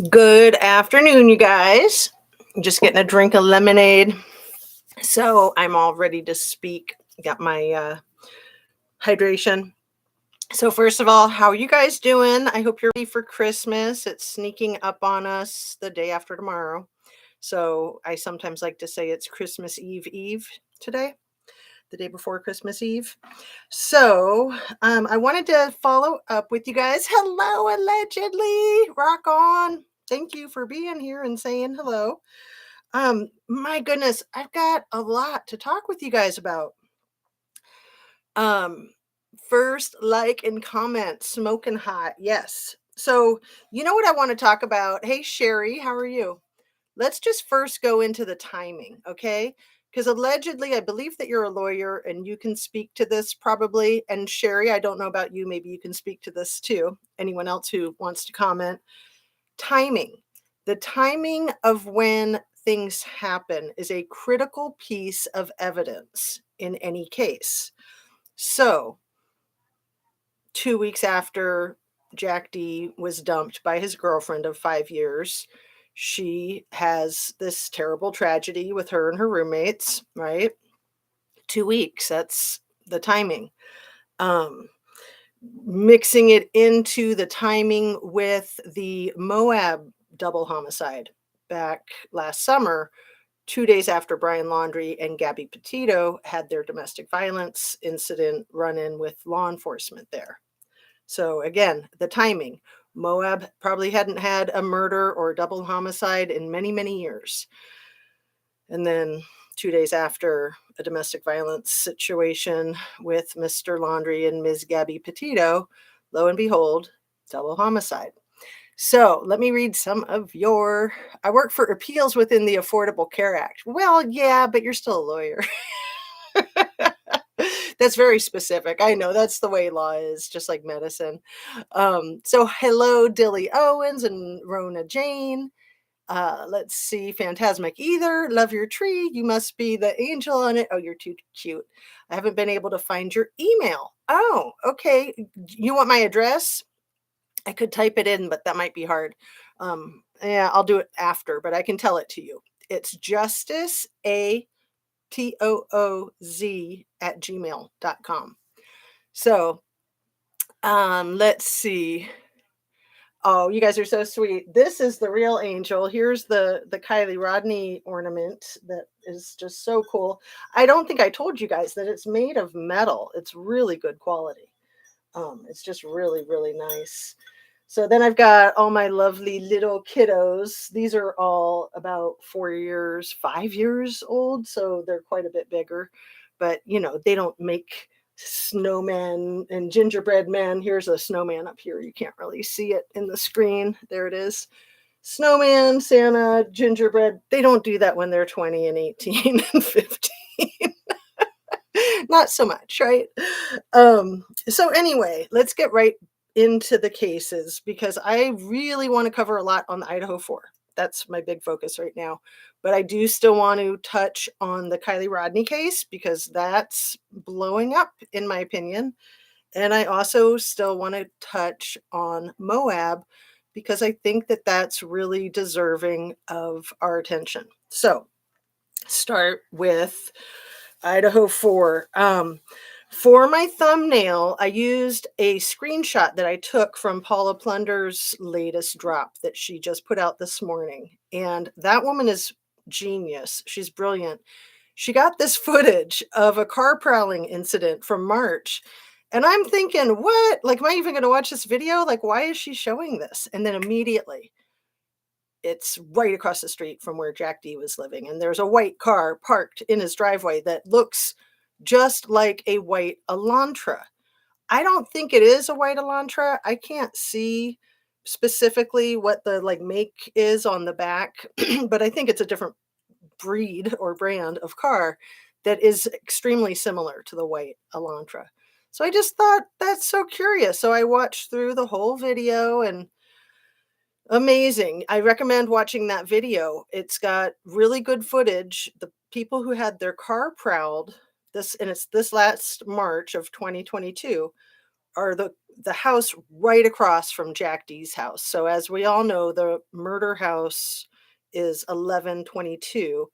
Good afternoon, you guys. Just getting a drink of lemonade. So I'm all ready to speak. Got my hydration. So, first of all, how are you guys doing? I hope you're ready for Christmas. It's sneaking up on us the day after tomorrow. So, I sometimes like to say it's Christmas Eve today, the day before Christmas Eve. So, I wanted to follow up with you guys. Hello, allegedly. Rock on. Thank you for being here and saying hello. My goodness, I've got a lot to talk with you guys about. Um, First, like and comment, smoking hot. Yes. So, you know what I want to talk about? Hey, Sherry, how are you? Let's just first go into the timing, okay? Because allegedly, I believe that you're a lawyer and you can speak to this probably. And Sherry, I don't know about you. Maybe you can speak to this too. Anyone else who wants to comment? Timing. The timing of when things happen is a critical piece of evidence in any case. So, 2 weeks after Jack D was dumped by his girlfriend of 5 years, she has this terrible tragedy with her and her roommates, right? 2 weeks, that's the timing. Um, Mixing it into the timing with the Moab double homicide back last summer, 2 days after Brian Laundrie and Gabby Petito had their domestic violence incident run in with law enforcement there. So again, the timing. Moab probably hadn't had a murder or double homicide in many, many years. And then 2 days after a domestic violence situation with Mr. Laundrie and Ms. Gabby Petito, lo and behold, double homicide. So let me read some of your. I work for appeals within the Affordable Care Act. Well, yeah, but you're still a lawyer. That's very specific. I know that's the way law is, just like medicine. So hello, Dilly Owens and Rona Jane. Let's see, Phantasmic Either. Love your tree. You must be the angel on it. Oh, you're too cute. I haven't been able to find your email. Oh, okay. You want my address? I could type it in, but that might be hard. Yeah, I'll do it after, but I can tell it to you. It's Justice A tooz@gmail.com. So, let's see. Oh, you guys are so sweet. This is the real angel. Here's the Kylie Rodney ornament that is just so cool. I don't think I told you guys that it's made of metal. It's really good quality. It's just really, really nice. So then I've got all my lovely little kiddos. These are all about 4 years, 5 years old, so they're quite a bit bigger. But they don't make snowman and gingerbread men. Here's a snowman up here. You can't really see it in the screen. There it is. Snowman, Santa, gingerbread. They don't do that when they're 20 and 18 and 15. Not so much, right? So anyway, let's get right into the cases because I really want to cover a lot on the Idaho 4. That's my big focus right now. But I do still want to touch on the Kylie Rodney case because that's blowing up, in my opinion. And I also still want to touch on Moab because I think that that's really deserving of our attention. So, start with Idaho 4. For my thumbnail, I used a screenshot that I took from Paula Plunder's latest drop that she just put out this morning. And that woman is genius. She's brilliant. She got this footage of a car prowling incident from March. And I'm thinking, what? Like, am I even going to watch this video? Like, why is she showing this? And then immediately, it's right across the street from where Jack D was living. And there's a white car parked in his driveway that looks just like a white Elantra. I don't think it is a white Elantra. I can't see specifically what the make is on the back, but I think it's a different breed or brand of car that is extremely similar to the white Elantra. So I just thought that's so curious. So I watched through the whole video and amazing. I recommend watching that video. It's got really good footage. The people who had their car prowled, and it's this last March of 2022, are the house right across from Jack D's house. So as we all know, the murder house is 1122,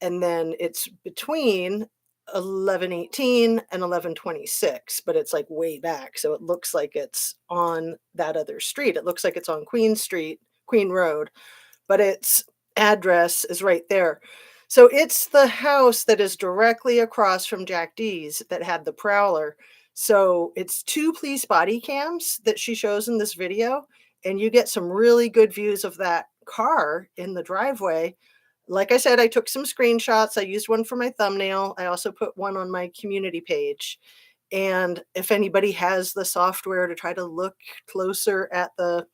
and then it's between 1118 and 1126, but it's like way back. So it looks like it's on that other street. It looks like it's on Queen Street, Queen Road, but its address is right there. So it's the house that is directly across from Jack D's that had the prowler. So it's two police body cams that she shows in this video, and you get some really good views of that car in the driveway. Like I said, I took some screenshots. I used one for my thumbnail. I also put one on my community page. And if anybody has the software to try to look closer at the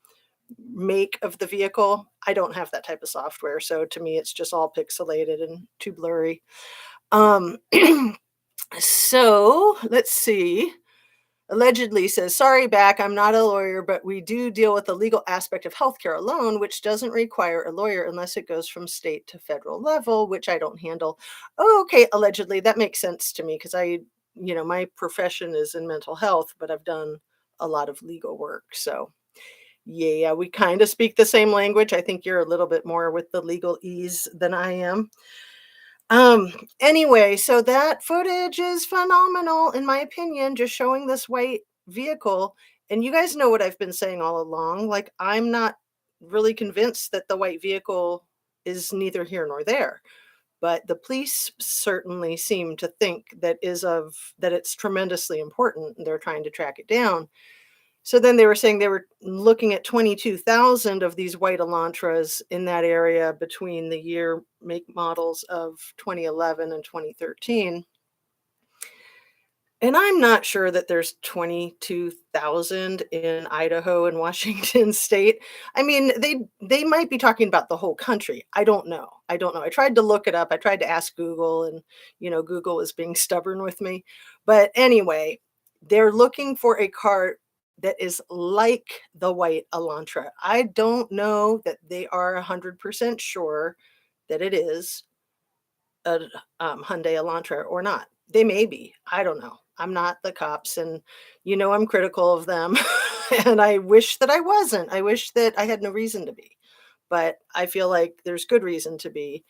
make of the vehicle, I don't have that type of software. So to me, it's just all pixelated and too blurry. Um, so let's see. Allegedly says, sorry, back. I'm not a lawyer, but we do deal with the legal aspect of healthcare alone, which doesn't require a lawyer unless it goes from state to federal level, which I don't handle. Oh, okay. Allegedly, that makes sense to me because my profession is in mental health, but I've done a lot of legal work. So yeah, we kind of speak the same language. I think you're a little bit more with the legal ease than I am. Um, anyway, so that footage is phenomenal, in my opinion, just showing this white vehicle. And you guys know what I've been saying all along. Like, I'm not really convinced that the white vehicle is neither here nor there. But the police certainly seem to think that it's tremendously important and they're trying to track it down. So then they were saying they were looking at 22,000 of these white Elantras in that area between the year make models of 2011 and 2013. And I'm not sure that there's 22,000 in Idaho and Washington state. I mean, they might be talking about the whole country. I don't know. I don't know. I tried to look it up. I tried to ask Google, and Google is being stubborn with me. But anyway, they're looking for a car that is like the white Elantra. I don't know that they are 100% sure that it is a Hyundai Elantra or not. They may be. I don't know. I'm not the cops, and I'm critical of them, and I wish that I wasn't. I wish that I had no reason to be, but I feel like there's good reason to be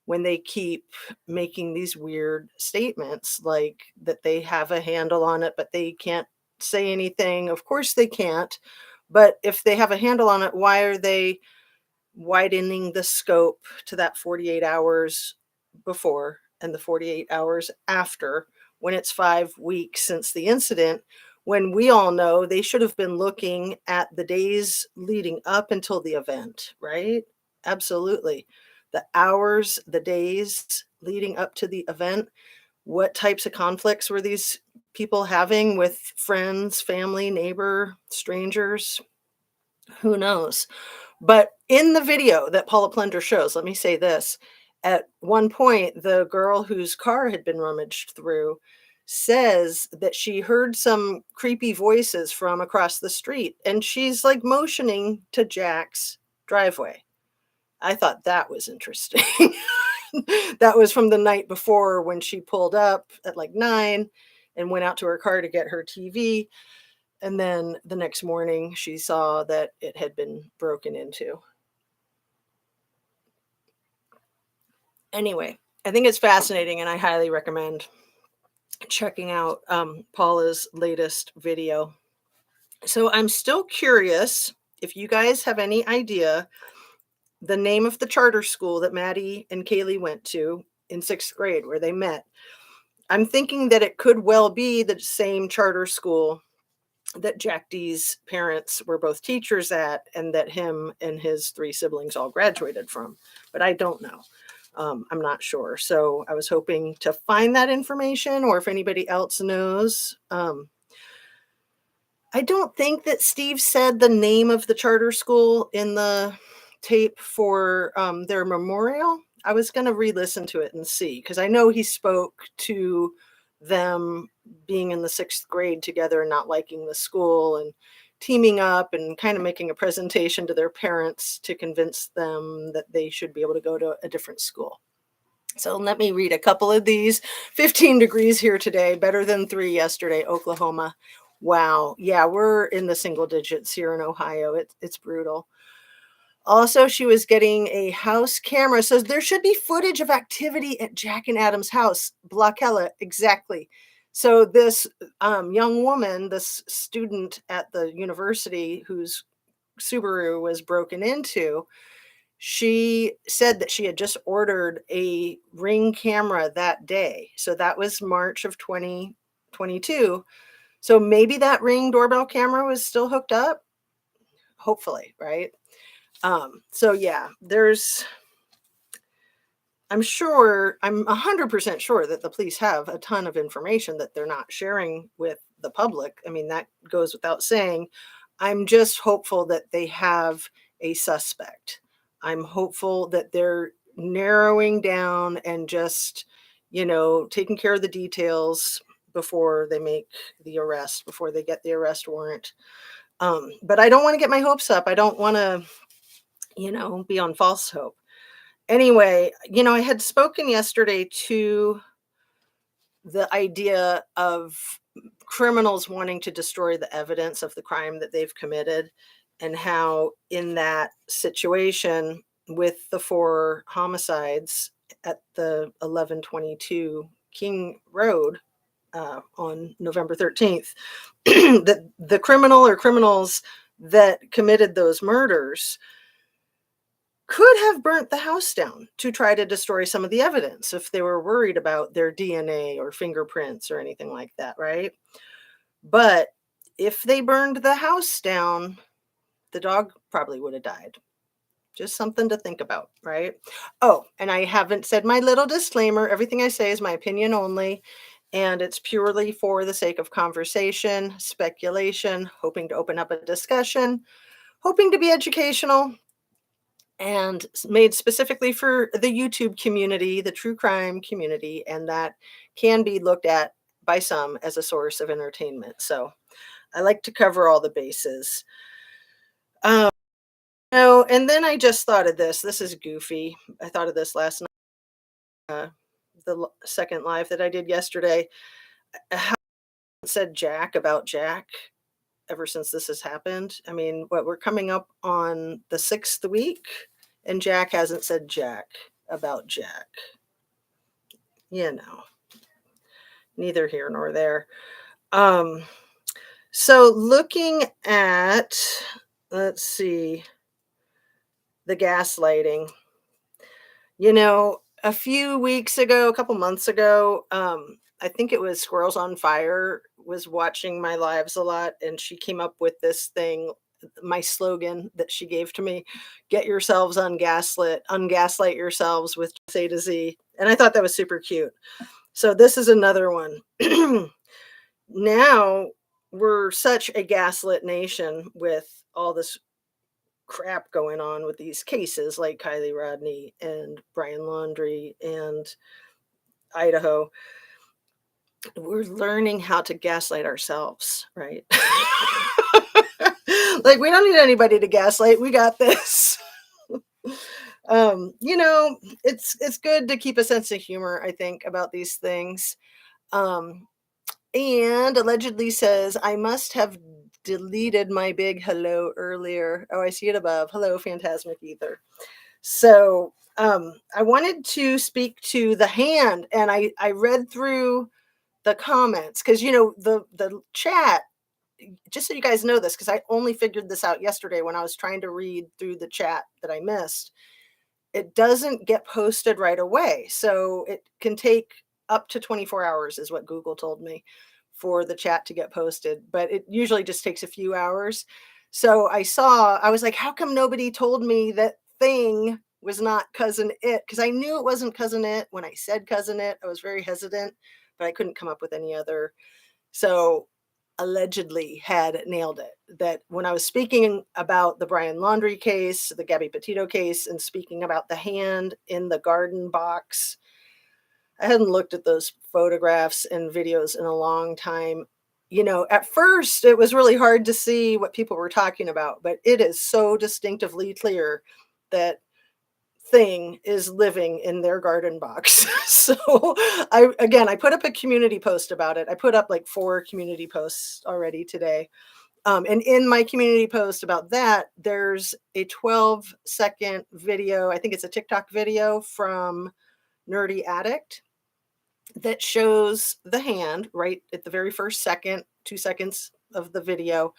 when they keep making these weird statements, like that they have a handle on it, but they can't say anything. Of course, they can't. But if they have a handle on it, why are they widening the scope to that 48 hours before and the 48 hours after, when it's 5 weeks since the incident, when we all know they should have been looking at the days leading up until the event, right? Absolutely. The hours, the days leading up to the event, what types of conflicts were these people having with friends, family, neighbor, strangers? Who knows? But in the video that Paula Plunder shows, let me say this. At one point, the girl whose car had been rummaged through says that she heard some creepy voices from across the street, and she's like motioning to Jack's driveway. I thought that was interesting. That was from the night before when she pulled up at like 9 and went out to her car to get her TV. And then the next morning, she saw that it had been broken into. Anyway, I think it's fascinating, and I highly recommend checking out Paula's latest video. So I'm still curious if you guys have any idea the name of the charter school that Maddie and Kaylee went to in 6th grade where they met. I'm thinking that it could well be the same charter school that Jack D's parents were both teachers at, and that him and his 3 siblings all graduated from. But I don't know. I'm not sure. So I was hoping to find that information, or if anybody else knows. I don't think that Steve said the name of the charter school in the tape for their memorial. I was going to re-listen to it and see, because I know he spoke to them being in the 6th grade together and not liking the school and teaming up and kind of making a presentation to their parents to convince them that they should be able to go to a different school. So let me read a couple of these. 15 degrees here today, better than 3 yesterday, Oklahoma. Wow. Yeah, we're in the single digits here in Ohio. It's brutal. Also, she was getting a house camera. So there should be footage of activity at Jack and Adam's house. Blockella, exactly. So this young woman, this student at the university whose Subaru was broken into, she said that she had just ordered a Ring camera that day. So that was March of 2022. So maybe that Ring doorbell camera was still hooked up. Hopefully, right? So yeah, I'm 100% sure that the police have a ton of information that they're not sharing with the public. I mean, that goes without saying. I'm just hopeful that they have a suspect. I'm hopeful that they're narrowing down and just, taking care of the details before they make the arrest, before they get the arrest warrant. But I don't want to get my hopes up. I don't want to, be on false hope. Anyway, I had spoken yesterday to the idea of criminals wanting to destroy the evidence of the crime that they've committed, and how, in that situation with the four homicides at the 1122 King Road on November 13th, that the criminal or criminals that committed those murders could have burnt the house down to try to destroy some of the evidence if they were worried about their DNA or fingerprints or anything like that, right? But if they burned the house down, the dog probably would have died. Just something to think about, right? Oh, and I haven't said my little disclaimer. Everything I say is my opinion only, and it's purely for the sake of conversation, speculation, hoping to open up a discussion, hoping to be educational, and made specifically for the YouTube community, the true crime community, and that can be looked at by some as a source of entertainment. So I like to cover all the bases. Um, and then I just thought of this. This is goofy. I thought of this last night, second live that I did yesterday. How it said Jack about Jack ever since this has happened. I mean, we're coming up on the 6th week, and Jack hasn't said Jack about Jack. Neither here nor there. So looking at, let's see, the gaslighting, a few weeks ago, a couple months ago, I think it was Squirrels on Fire was watching my lives a lot, and she came up with this thing, my slogan that she gave to me: get yourselves ungaslight yourselves with A to Z. And I thought that was super cute. So this is another one. Now we're such a gaslit nation with all this crap going on with these cases like Kylie Rodney and Brian Laundrie and Idaho. We're learning how to gaslight ourselves, right? Like, we don't need anybody to gaslight. We got this. It's good to keep a sense of humor, I think, about these things. And allegedly says, I must have deleted my big hello earlier. Oh, I see it above. Hello, Phantasmic Ether. So I wanted to speak to the hand, and I read through the comments because, the chat, just so you guys know this, because I only figured this out yesterday when I was trying to read through the chat that I missed. It doesn't get posted right away. So it can take up to 24 hours is what Google told me for the chat to get posted, but it usually just takes a few hours. So I was like, how come nobody told me that thing was not Cousin It? Because I knew it wasn't Cousin It when I said Cousin It. I was very hesitant, but I couldn't come up with any other. So allegedly had nailed it. That when I was speaking about the Brian Laundrie case, the Gabby Petito case, and speaking about the hand in the garden box, I hadn't looked at those photographs and videos in a long time. At first it was really hard to see what people were talking about, but it is so distinctively clear that thing is living in their garden box. So I put up a community post about it. I put up like 4 community posts already today. And in my community post about that, there's a 12-second video. I think it's a TikTok video from Nerdy Addict that shows the hand right at the very first second, 2 seconds of the video.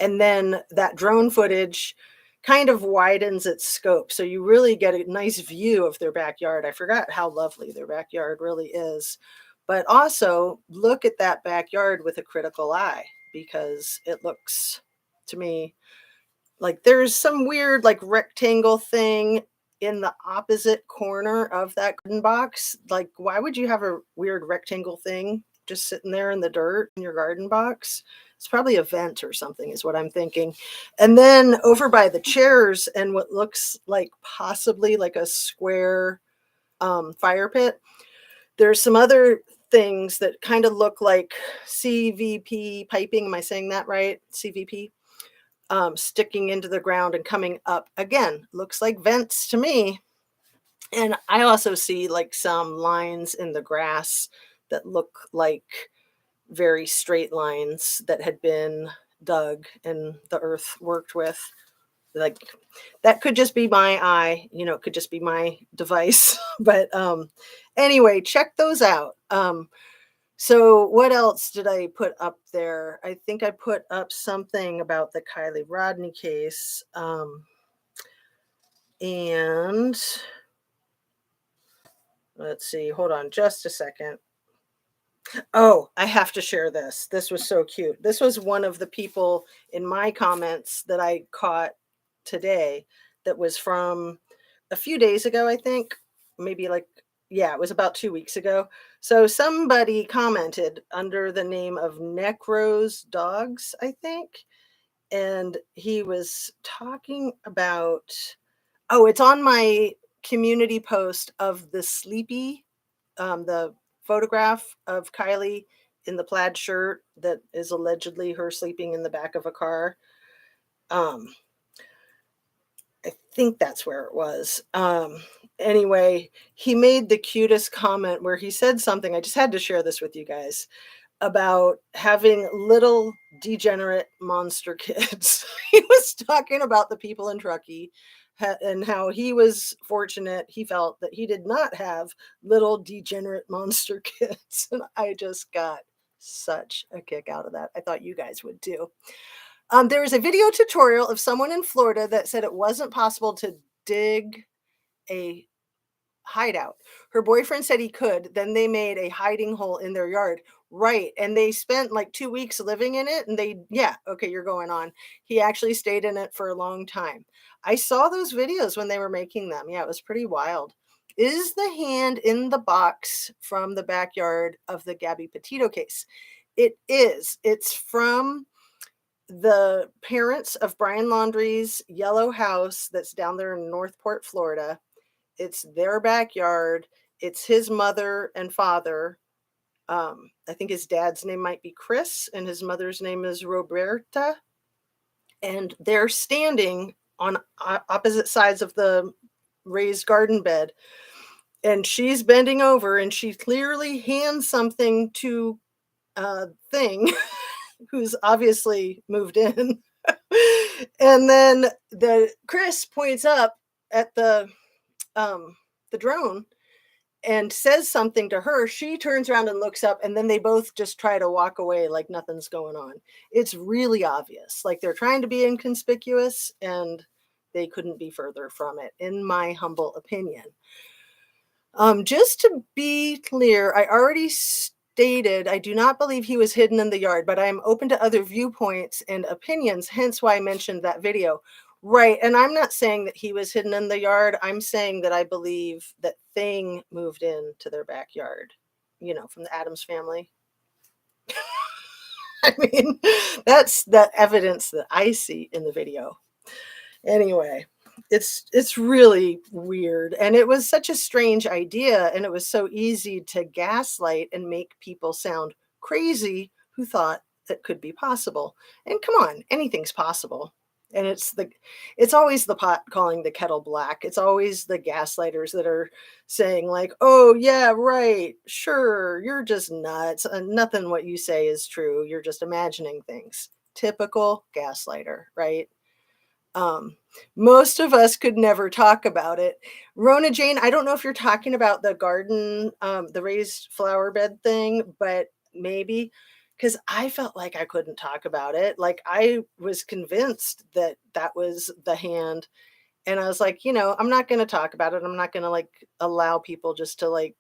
And then that drone footage kind of widens its scope. So you really get a nice view of their backyard. I forgot how lovely their backyard really is. But also look at that backyard with a critical eye, because it looks to me like there's some weird like rectangle thing in the opposite corner of that garden box. Like, why would you have a weird rectangle thing just sitting there in the dirt in your garden box? It's probably a vent or something, is what I'm thinking. And then over by the chairs and what looks like possibly like a square fire pit, there's some other things that kind of look like CVP piping. Am I saying that right? CVP? Sticking into the ground and coming up. Again, looks like vents to me. And I also see like some lines in the grass that look like very straight lines that had been dug and the earth worked with. Like, that could just be my eye, it could just be my device. But anyway, check those out. So what else did I put up there? I think I put up something about the Kylie Rodney case. And let's see, hold on just a second. Oh, I have to share this. This was so cute. This was one of the people in my comments that I caught today that was from a few days ago, I think. Maybe like, yeah, it was about 2 weeks ago. So somebody commented under the name of Necros Dogs, I think. And he was talking about, oh, it's on my community post of the sleepy, the photograph of Kylie in the plaid shirt that is allegedly her sleeping in the back of a car. I think that's where it was. Anyway, he made the cutest comment where he said something. I just had to share this with you guys about having little degenerate monster kids. He was talking about the people in Truckee and how he was fortunate. He felt that he did not have little degenerate monster kids. And I just got such a kick out of that. I thought you guys would too. There was a video tutorial of someone in Florida that said it wasn't possible to dig a hideout. Her boyfriend said he could. Then they made a hiding hole in their yard. Right. And they spent like 2 weeks living in it. And yeah, okay, you're going on. He actually stayed in it for a long time. I saw those videos when they were making them. Yeah, it was pretty wild. Is the hand in the box from the backyard of the Gabby Petito case? It is. It's from the parents of Brian Laundrie's yellow house that's down there in Northport, Florida. It's their backyard. It's his mother and father. I think his dad's name might be Chris and his mother's name is Roberta. And they're standing on opposite sides of the raised garden bed. And she's bending over and she clearly hands something to Thing, who's obviously moved in. And then Chris points up at the drone and says something to her. She turns around and looks up, and then they both just try to walk away like nothing's going on. It's really obvious. Like they're trying to be inconspicuous, and they couldn't be further from it, in my humble opinion. Just to be clear, I already stated I do not believe he was hidden in the yard, but I am open to other viewpoints and opinions, hence why I mentioned that video. Right, and I'm not saying that he was hidden in the yard. I'm saying that I believe that Thing moved into their backyard, from the Addams family. I mean, that's the evidence that I see in the video. Anyway, it's really weird, and it was such a strange idea, and it was so easy to gaslight and make people sound crazy who thought that could be possible. And come on, anything's possible. And it's always the pot calling the kettle black. It's always the gaslighters that are saying like, "Oh yeah, right. Sure, you're just nuts. Nothing what you say is true. You're just imagining things." Typical gaslighter, right? Um, Most of us could never talk about it. Rona Jane, I don't know if you're talking about the garden, the raised flower bed thing, but maybe because I felt like I couldn't talk about it. Like I was convinced that that was the hand. And I was like, I'm not going to talk about it. I'm not going to like allow people just to like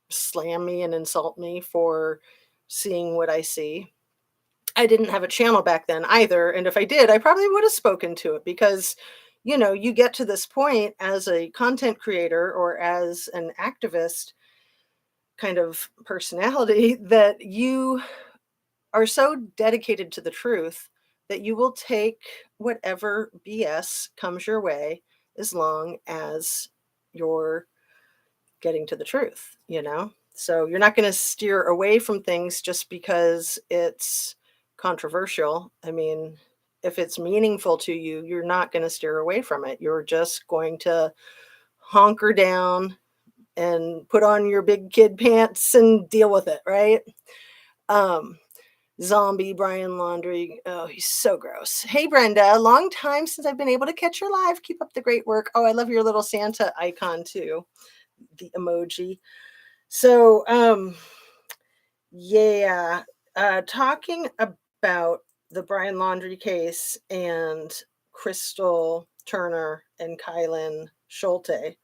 slam me and insult me for seeing what I see. I didn't have a channel back then either, and if I did, I probably would have spoken to it because, you get to this point as a content creator or as an activist kind of personality that you are so dedicated to the truth that you will take whatever BS comes your way as long as you're getting to the truth. So you're not going to steer away from things just because it's controversial. I mean, if it's meaningful to you, you're not going to steer away from it. You're just going to honker down and put on your big kid pants and deal with it, right? Um, Zombie Brian Laundrie. Oh, he's so gross. Hey, Brenda. Long time since I've been able to catch your live. Keep up the great work. Oh, I love your little Santa icon too. The emoji. So, yeah, talking about the Brian Laundrie case and Crystal Turner and Kylan Schulte,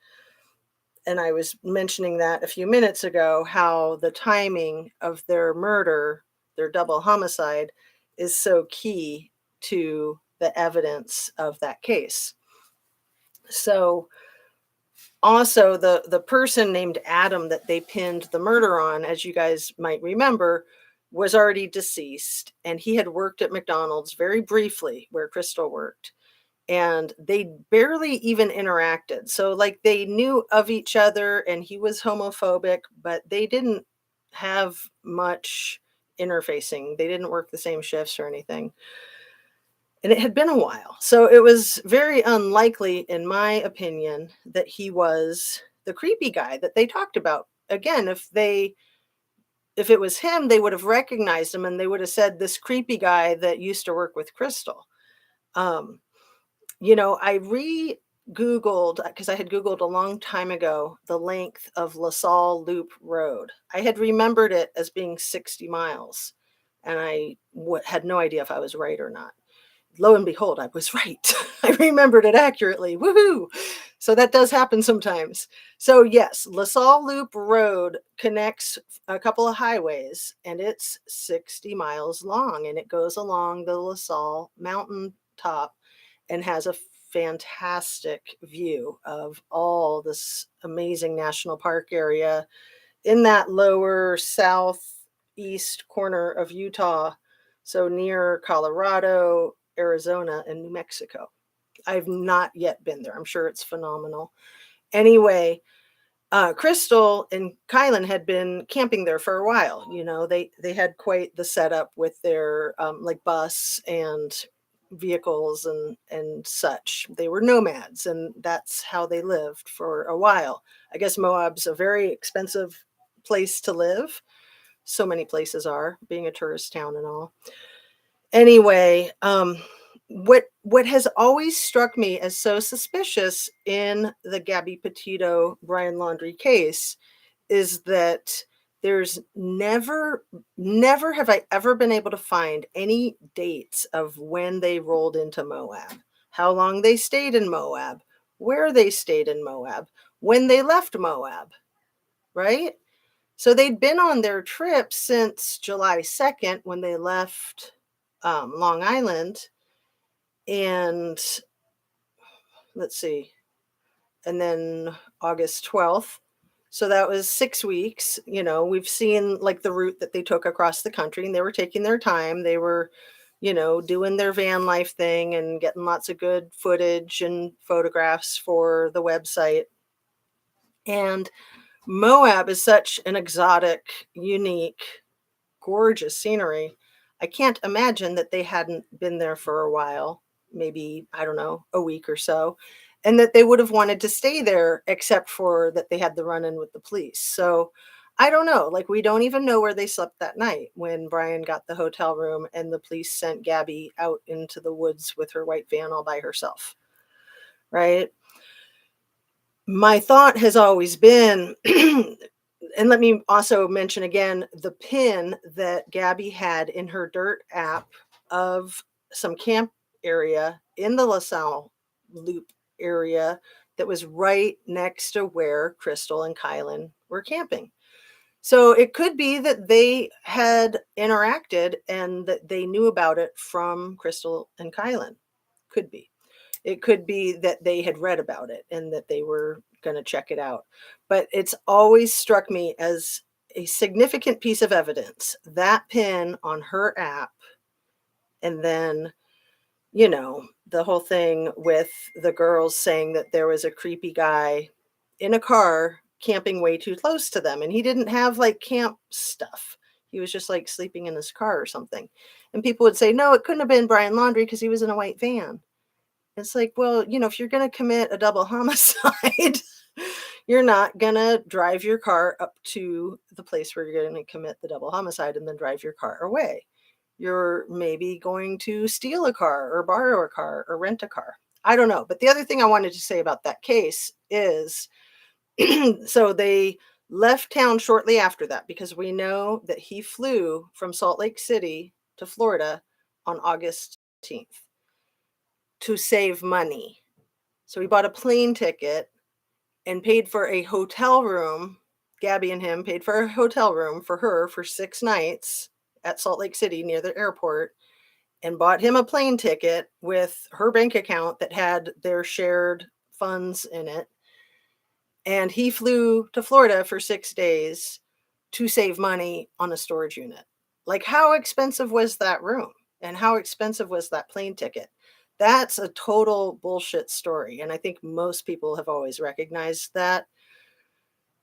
and I was mentioning that a few minutes ago, how the timing of their murder, their double homicide, is so key to the evidence of that case. So, also the person named Adam that they pinned the murder on, as you guys might remember, was already deceased, and he had worked at McDonald's very briefly where Crystal worked, and they barely even interacted. So like they knew of each other, and he was homophobic, but they didn't have much interfacing. They didn't work the same shifts or anything, and it had been a while. So it was very unlikely, in my opinion, that he was the creepy guy that they talked about. Again, if it was him, they would have recognized him and they would have said this creepy guy that used to work with Crystal. Um, I Googled because I had Googled a long time ago the length of LaSalle Loop Road. I had remembered it as being 60 miles, and I had no idea if I was right or not. Lo and behold, I was right. I remembered it accurately. Woohoo! So that does happen sometimes. So yes, LaSalle Loop Road connects a couple of highways, and it's 60 miles long, and it goes along the LaSalle mountain top and has a fantastic view of all this amazing national park area in that lower southeast corner of Utah, so near Colorado, Arizona, and New Mexico. I've not yet been there. I'm sure it's phenomenal. Anyway, Crystal and Kylan had been camping there for a while. They had quite the setup with their like bus and vehicles and such. They were nomads, and that's how they lived for a while. I guess Moab's a very expensive place to live. So many places are, being a tourist town and all. Anyway, what has always struck me as so suspicious in the Gabby Petito Brian Laundrie case is that there's never have I ever been able to find any dates of when they rolled into Moab, how long they stayed in Moab, where they stayed in Moab, when they left Moab, right? So they'd been on their trip since July 2nd when they left Long Island, and let's see, and then August 12th. So that was 6 weeks. We've seen like the route that they took across the country, and they were taking their time. They were, doing their van life thing and getting lots of good footage and photographs for the website. And Moab is such an exotic, unique, gorgeous scenery. I can't imagine that they hadn't been there for a while. maybe, I don't know, a week or so, and that they would have wanted to stay there except for that they had the run-in with the police. So I don't know. Like, we don't even know where they slept that night when Brian got the hotel room and the police sent Gabby out into the woods with her white van all by herself, right? My thought has always been, and let me also mention again the pin that Gabby had in her dirt app of some camp area in the LaSalle Loop area that was right next to where Crystal and Kylan were camping. So it could be that they had interacted and that they knew about it from Crystal and Kylan. Could be. It could be that they had read about it and that they were going to check it out. But it's always struck me as a significant piece of evidence, that pin on her app. And then, the whole thing with the girls saying that there was a creepy guy in a car camping way too close to them. And he didn't have like camp stuff. He was just like sleeping in his car or something. And people would say, no, it couldn't have been Brian Laundrie because he was in a white van. It's like, well, if you're going to commit a double homicide, you're not going to drive your car up to the place where you're going to commit the double homicide and then drive your car away. You're maybe going to steal a car or borrow a car or rent a car. I don't know. But the other thing I wanted to say about that case is so they left town shortly after that because we know that he flew from Salt Lake City to Florida on August 18th to save money. So he bought a plane ticket and paid for a hotel room. Gabby and him paid for a hotel room for her for 6 nights at Salt Lake City near the airport, and bought him a plane ticket with her bank account that had their shared funds in it. And he flew to Florida for 6 days to save money on a storage unit. Like, how expensive was that room? And how expensive was that plane ticket? That's a total bullshit story. And I think most people have always recognized that.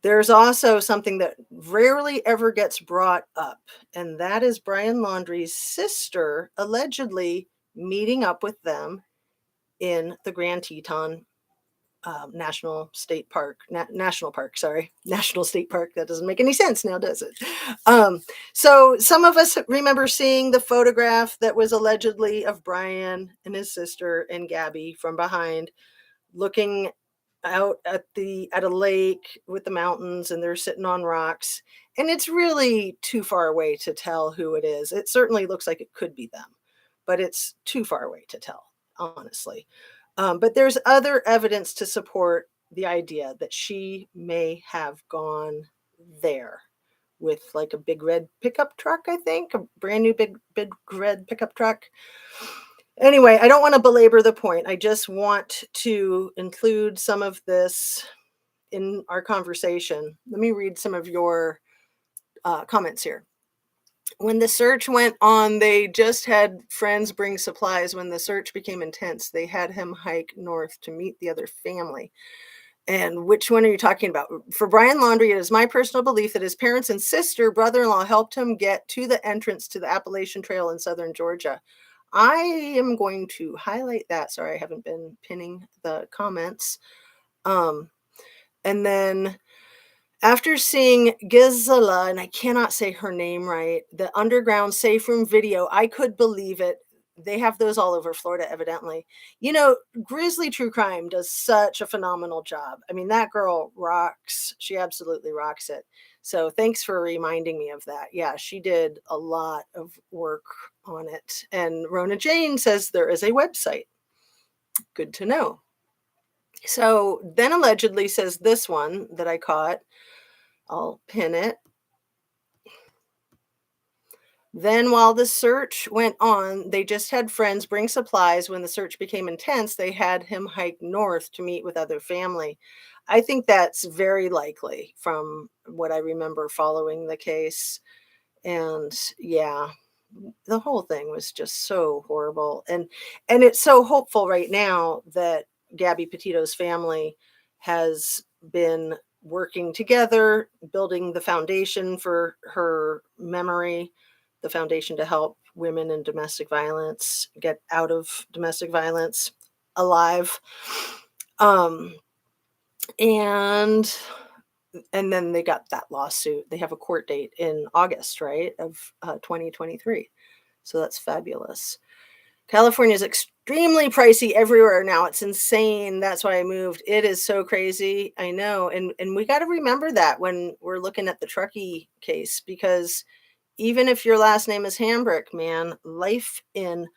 There's also something that rarely ever gets brought up, and that is Brian Laundrie's sister allegedly meeting up with them in the Grand Teton National State Park, National Park, sorry, National State Park. That doesn't make any sense now, does it? So some of us remember seeing the photograph that was allegedly of Brian and his sister and Gabby from behind, looking out at a lake with the mountains, and they're sitting on rocks. And it's really too far away to tell who it is. It certainly looks like it could be them, but it's too far away to tell, honestly. But there's other evidence to support the idea that she may have gone there with like a big red pickup truck, I think, a brand new big red pickup truck. Anyway, I don't want to belabor the point. I just want to include some of this in our conversation. Let me read some of your comments here. When the search went on, they just had friends bring supplies. When the search became intense, they had him hike north to meet the other family. And which one are you talking about? For Brian Laundrie, it is my personal belief that his parents and sister, brother-in-law helped him get to the entrance to the Appalachian Trail in southern Georgia. I am going to highlight that. Sorry, I haven't been pinning the comments. And then after seeing Gizela, and I cannot say her name right, the underground safe room video, I could believe it. They have those all over Florida, evidently. Grizzly True Crime does such a phenomenal job. I mean, that girl rocks. She absolutely rocks it. So thanks for reminding me of that. Yeah, she did a lot of work on it. And Rona Jane says there is a website. Good to know. So then allegedly says this one that I caught. I'll pin it. Then while the search went on, they just had friends bring supplies. When the search became intense, they had him hike north to meet with other family. I think that's very likely from what I remember following the case. And yeah, the whole thing was just so horrible. And it's so hopeful right now that Gabby Petito's family has been working together, building the foundation for her memory, the foundation to help women in domestic violence get out of domestic violence alive. Um, and and then they got that lawsuit. They have a court date in August, right, of 2023. So that's fabulous. California is extremely pricey everywhere now. It's insane. That's why I moved. It is so crazy. I know. And we got to remember that when we're looking at the Truckee case, because even if your last name is Hambrick, man, life in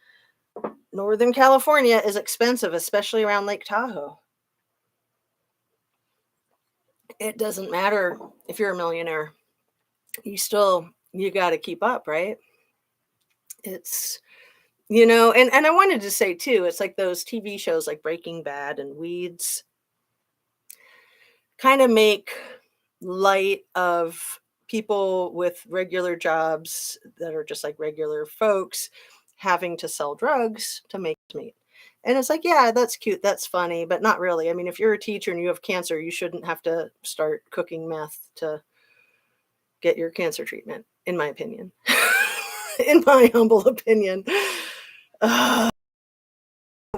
Northern California is expensive, especially around Lake Tahoe. It doesn't matter if you're a millionaire. You got to keep up, right? It's and I wanted to say too, it's like those TV shows like Breaking Bad and Weeds kind of make light of people with regular jobs that are just like regular folks having to sell drugs to make meat. And it's like, yeah, that's cute, that's funny, but not really. I mean, if you're a teacher and you have cancer, you shouldn't have to start cooking meth to get your cancer treatment, in my opinion. In my humble opinion. Uh,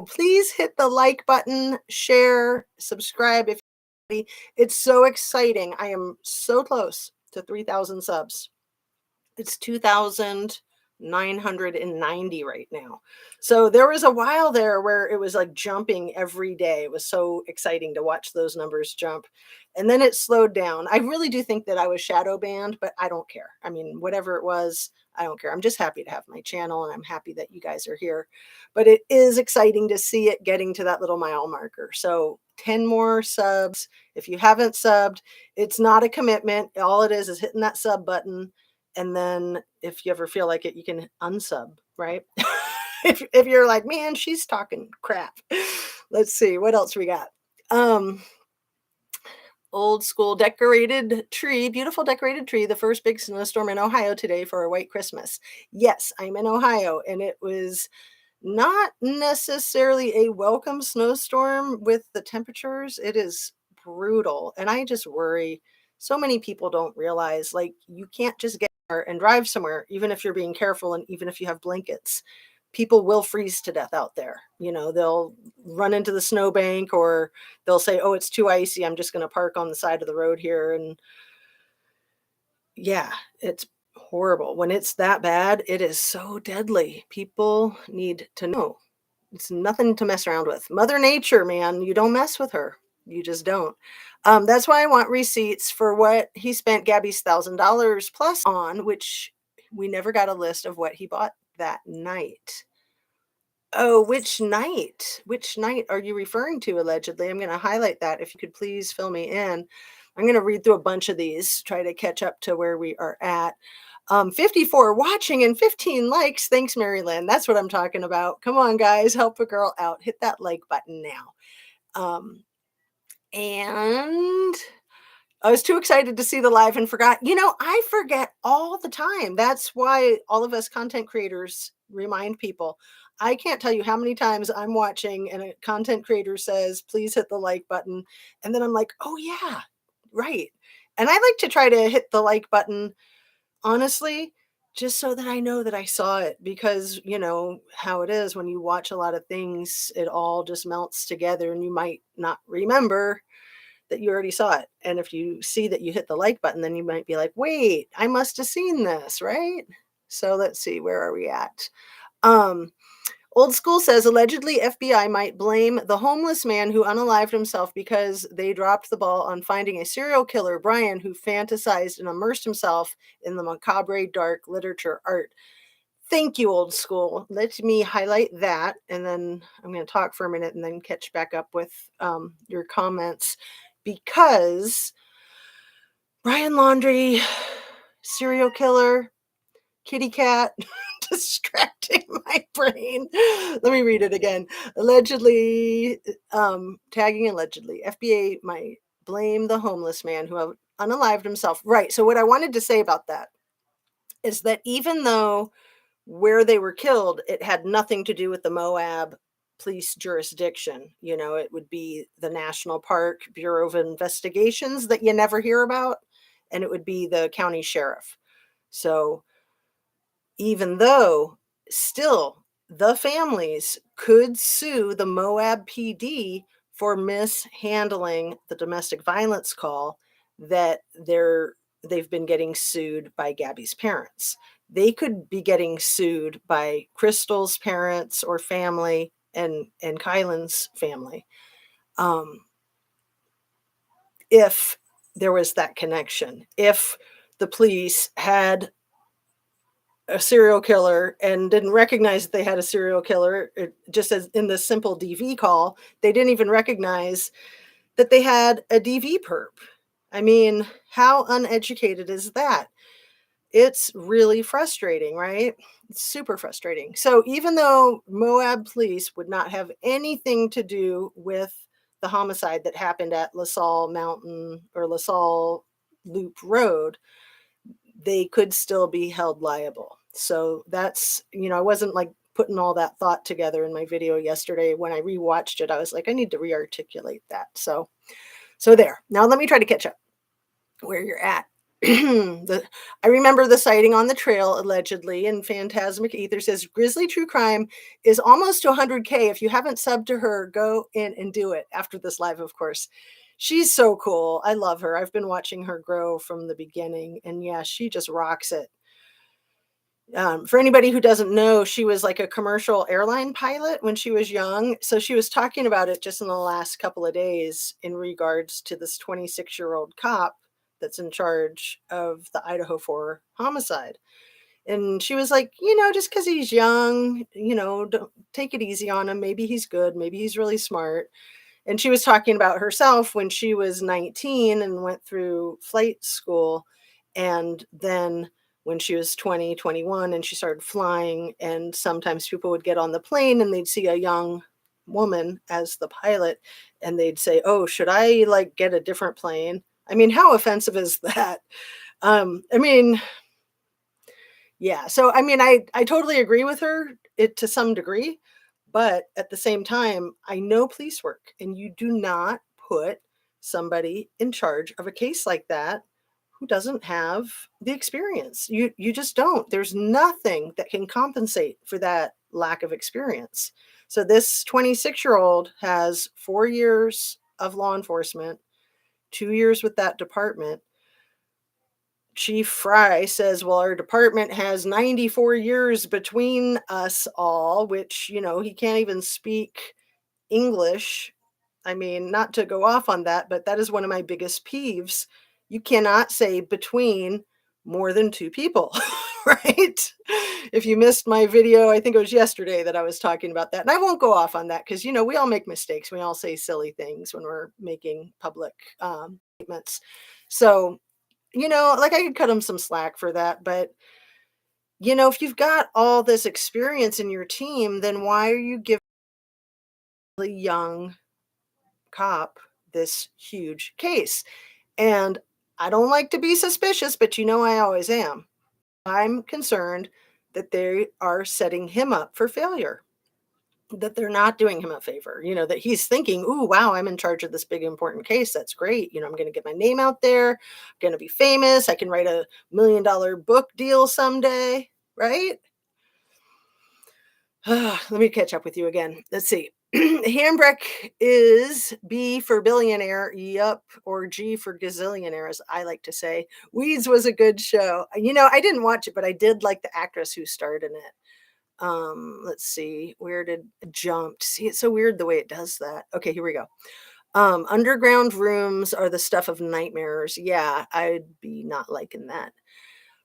Please hit the like button, share, subscribe if you it's so exciting. I am so close to 3,000 subs. It's 2,990 right now. So there was a while there where it was like jumping every day. It was so exciting to watch those numbers jump. And then it slowed down. I really do think that I was shadow banned, but I don't care. I mean, whatever it was, I don't care. I'm just happy to have my channel and I'm happy that you guys are here. But it is exciting to see it getting to that little mile marker. So 10 more subs. If you haven't subbed, it's not a commitment. All it is hitting that sub button. And then if you ever feel like it, you can unsub, right? If you're like, man, she's talking crap. Let's see what else we got. Old school decorated tree, beautiful decorated tree, the first big snowstorm in Ohio today for a white Christmas. Yes, I'm in Ohio, and it was not necessarily a welcome snowstorm with the temperatures. It is brutal, and I just worry. So many people don't realize, like, you can't just get there and drive somewhere, even if you're being careful and even if you have blankets. People will freeze to death out there. They'll run into the snowbank, or they'll say, oh, it's too icy, I'm just going to park on the side of the road here. And yeah, it's horrible. When it's that bad, it is so deadly. People need to know. It's nothing to mess around with. Mother Nature, man, you don't mess with her. You just don't. That's why I want receipts for what he spent Gabby's $1,000 plus on, which we never got a list of what he bought that night. Oh, which night? Which night are you referring to, allegedly? I'm going to highlight that. If you could please fill me in. I'm going to read through a bunch of these, try to catch up to where we are at. 54 watching and 15 likes. Thanks, Mary Lynn. That's what I'm talking about. Come on, guys. Help a girl out. Hit that like button now. And I was too excited to see the live and forgot. I forget all the time. That's why all of us content creators remind people. I can't tell you how many times I'm watching and a content creator says, please hit the like button. And then I'm like, oh, yeah, right. And I like to try to hit the like button, honestly, just so that I know that I saw it, because you know how it is when you watch a lot of things, it all just melts together and you might not remember that you already saw it. And if you see that you hit the like button, then you might be like, wait, I must have seen this, right? So let's see, where are we at? Old School says, allegedly FBI might blame the homeless man who unalived himself because they dropped the ball on finding a serial killer, Brian, who fantasized and immersed himself in the macabre, dark literature art. Thank you, Old School. Let me highlight that, and then I'm going to talk for a minute and then catch back up with your comments, because Brian Laundrie, serial killer, kitty cat, distracting my brain. Let me read it again. Allegedly, tagging allegedly, FBA might blame the homeless man who unalived himself. Right. So what I wanted to say about that is that even though where they were killed, it had nothing to do with the Moab police jurisdiction. It would be the National Park Bureau of Investigations that you never hear about, and it would be the county sheriff. So even though still, the families could sue the Moab PD for mishandling the domestic violence call that they've been getting sued by Gabby's parents. They could be getting sued by Crystal's parents or family and Kylan's family, um, if there was that connection. If the police had a serial killer and didn't recognize that they had a serial killer, just as in this simple DV call, they didn't even recognize that they had a DV perp. I mean, how uneducated is that? It's really frustrating, right? It's super frustrating. So even though Moab police would not have anything to do with the homicide that happened at LaSalle Mountain or LaSalle Loop Road, they could still be held liable. So that's, I wasn't like putting all that thought together in my video yesterday. When I rewatched it, I was like, I need to rearticulate that. So there. Now let me try to catch up where you're at. I remember the sighting on the trail allegedly, and Phantasmic Ether says Grizzly True Crime is almost to 100K. If you haven't subbed to her, go in and do it after this live, of course. She's so cool. I love her. I've been watching her grow from the beginning, and yeah, she just rocks it. For anybody who doesn't know, she was like a commercial airline pilot when she was young. So she was talking about it just in the last couple of days in regards to this 26-year-old cop that's in charge of the Idaho 4 homicide. And she was like, just because he's young, don't take it easy on him. Maybe he's good. Maybe he's really smart. And she was talking about herself when she was 19 and went through flight school. And then when she was 20, 21, and she started flying, and sometimes people would get on the plane and they'd see a young woman as the pilot and they'd say, oh, should I like get a different plane? I mean, how offensive is that? I mean, yeah. So, I mean, I totally agree with her to some degree, but at the same time, I know police work, and you do not put somebody in charge of a case like that who doesn't have the experience. You just don't. There's nothing that can compensate for that lack of experience. So this 26-year-old has 4 years of law enforcement, 2 years with that department. Chief Fry says, well, our department has 94 years between us all, which, he can't even speak English. I mean, not to go off on that, but that is one of my biggest peeves. You cannot say between more than 2 people, right? If you missed my video, I think it was yesterday that I was talking about that. And I won't go off on that because, we all make mistakes. We all say silly things when we're making public statements. So, like I could cut them some slack for that, but if you've got all this experience in your team, then why are you giving a really young cop this huge case? And I don't like to be suspicious, but I always am. I'm concerned that they are setting him up for failure, that they're not doing him a favor, that he's thinking, ooh, wow, I'm in charge of this big important case. That's great. I'm going to get my name out there. I'm going to be famous. I can write a $1 million book deal someday, right? Let me catch up with you again. Let's see. Hambrick is B for billionaire, yup, or G for gazillionaire, as I like to say. Weeds was a good show. I didn't watch it, but I did like the actress who starred in it. Let's see, where did it jumped? See, it's so weird the way it does that. Okay, here we go. Underground rooms are the stuff of nightmares. Yeah, I'd be not liking that.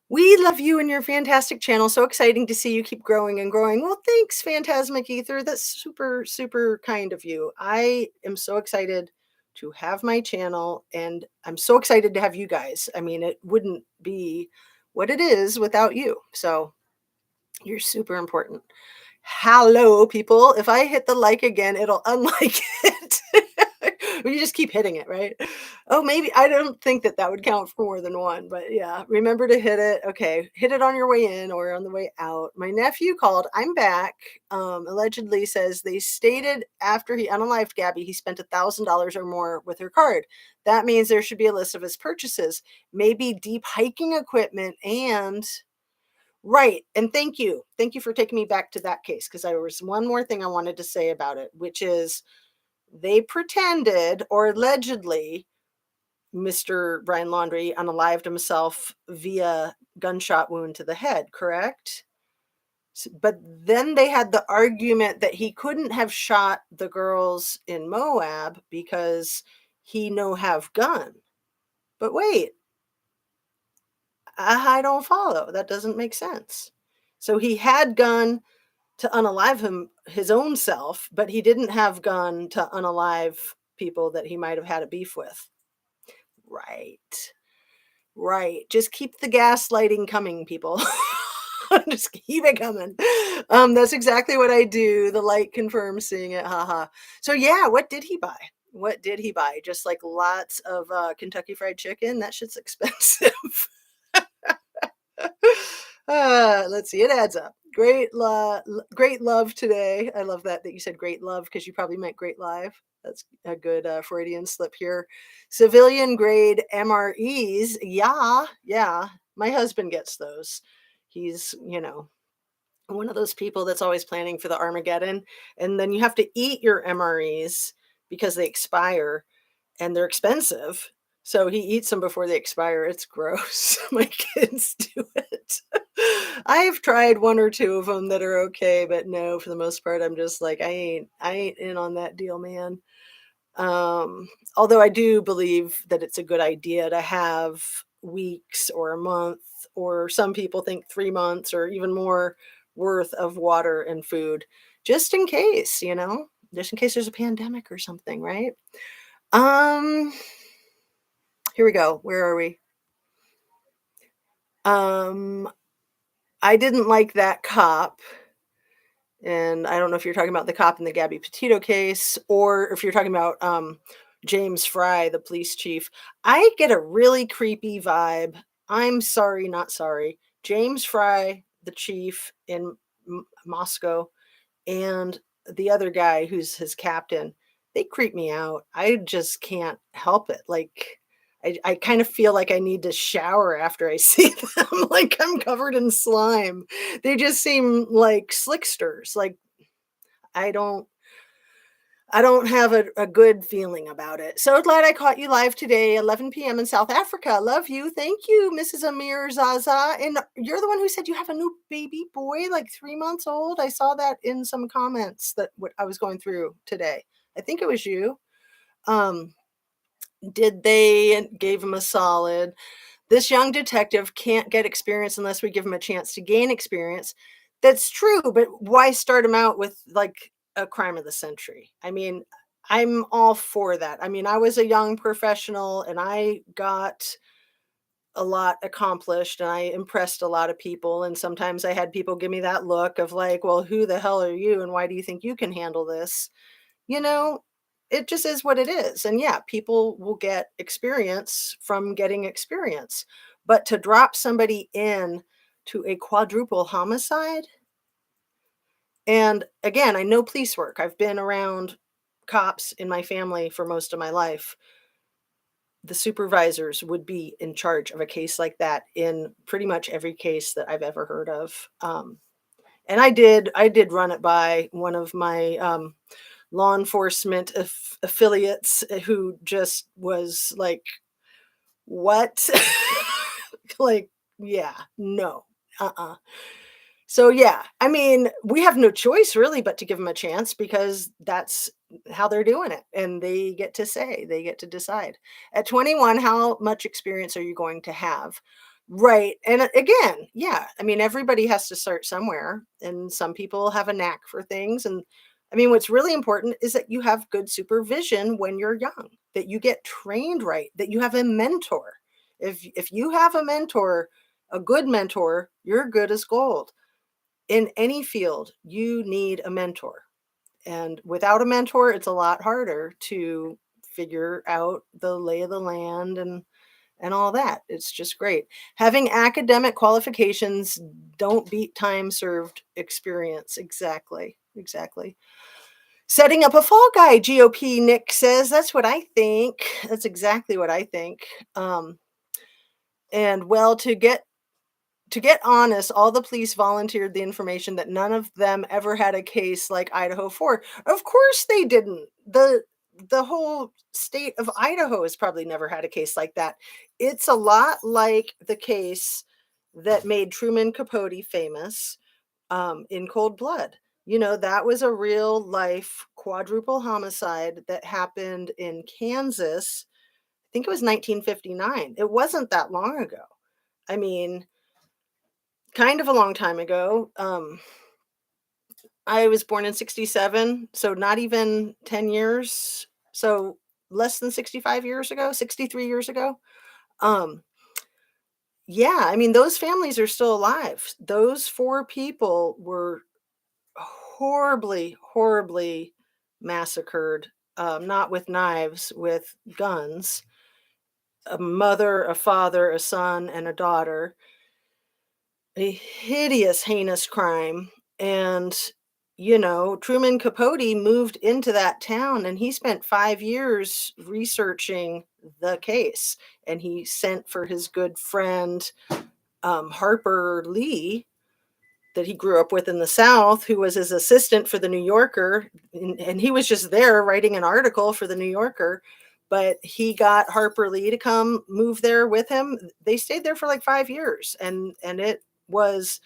We love you and your fantastic channel. So exciting to see you keep growing and growing. Well, thanks, Phantasmic Ether. That's super, super kind of you. I am so excited to have my channel, and I'm so excited to have you guys. I mean, it wouldn't be what it is without you. So you're super important. Hello, people. If I hit the like again, it'll unlike it. You just keep hitting it, right? Oh, maybe I don't think that would count for more than one, but yeah, remember to hit it. Okay, hit it on your way in or on the way out. My nephew called. I'm back. Allegedly says they stated after he unalived Gabby, he spent $1,000 or more with her card. That means there should be a list of his purchases, maybe deep hiking equipment and Right. And thank you. Thank you for taking me back to that case because there was one more thing I wanted to say about it, which is they pretended or allegedly Mr. Brian Laundrie unalived himself via gunshot wound to the head, correct? But then they had the argument that he couldn't have shot the girls in Moab because he no have gun. But wait, I don't follow. That doesn't make sense. So he had gun to unalive his own self, but he didn't have gun to unalive people that he might have had a beef with. Right. Right. Just keep the gaslighting coming, people. Just keep it coming. That's exactly what I do. The light confirms seeing it. Haha. So yeah, what did he buy? What did he buy? Just like lots of Kentucky Fried Chicken. That shit's expensive. Let's see. It adds up. Great love today. I love that you said great love because you probably meant great live. That's a good Freudian slip here. Civilian grade MREs. Yeah, yeah. My husband gets those. He's, one of those people that's always planning for the Armageddon. And then you have to eat your MREs because they expire and they're expensive. So he eats them before they expire. It's gross. My kids do it. I've tried one or two of them that are okay, but no, for the most part, I'm just like, I ain't in on that deal, man. Although I do believe that it's a good idea to have weeks or a month, or some people think 3 months or even more worth of water and food, just in case, just in case there's a pandemic or something, right? Um, Here we go. Where are we? Um, I didn't like that cop. And I don't know if you're talking about the cop in the Gabby Petito case or if you're talking about James Fry, the police chief. I get a really creepy vibe. I'm sorry, not sorry. James Fry, the chief in Moscow, and the other guy who's his captain, they creep me out. I just can't help it. Like, I kind of feel like I need to shower after I see them. Like I'm covered in slime. They just seem like slicksters. Like I don't I don't have a good feeling about it. So glad I caught you live today, 11 p.m. in South Africa. Love you. Thank you, Mrs. Amir Zaza. And you're the one who said you have a new baby boy, like 3 months old. I saw that in some comments that what I was going through today. I think it was you. Um, did they gave him a solid? This young detective can't get experience unless we give him a chance to gain experience. That's true, but why start him out with like a crime of the century? I mean, I'm all for that. I mean, I was a young professional and I got a lot accomplished and I impressed a lot of people. And sometimes I had people give me that look of like, well, who the hell are you? And why do you think you can handle this? You know, it just is what it is. And yeah, people will get experience from getting experience. But to drop somebody in to a quadruple homicide, and again, I know police work. I've been around cops in my family for most of my life. The supervisors would be in charge of a case like that in pretty much every case that I've ever heard of. And I did run it by one of my law enforcement affiliates who just was like, "What?" Like, yeah, no, uh-uh. So, yeah, I mean, we have no choice really but to give them a chance because that's how they're doing it, and they get to say, they get to decide. At 21, how much experience are you going to have? Right, and again, yeah, I mean, everybody has to start somewhere, and some people have a knack for things, and I mean, what's really important is that you have good supervision when you're young, that you get trained right, that you have a mentor. If you have a mentor, a good mentor, you're good as gold. In any field, you need a mentor. And without a mentor, it's a lot harder to figure out the lay of the land and all that. It's just great. Having academic qualifications don't beat time served experience. Exactly. Exactly. Setting up a fall guy, GOP Nick says. That's what I think. That's exactly what I think. And well, to get to get honest, all the police volunteered the information that none of them ever had a case like Idaho 4. Of course they didn't. The whole state of Idaho has probably never had a case like that. It's a lot like the case that made Truman Capote famous, in Cold Blood. You know, that was a real life quadruple homicide that happened in Kansas. I think it was 1959. It wasn't that long ago. I mean, kind of a long time ago. I was born in 67, so not even 10 years. So less than 65 years ago, 63 years ago. Um, yeah, I mean, those families are still alive. Those four people were horribly, horribly massacred, not with knives, with guns. A mother, a father, a son, and a daughter. A hideous, heinous crime. And, you know, Truman Capote moved into that town and he spent 5 years researching the case. And he sent for his good friend, Harper Lee, that he grew up with in the South, who was his assistant for the New Yorker. And he was just there writing an article for the New Yorker. But he got Harper Lee to come move there with him. They stayed there for like 5 years, and it was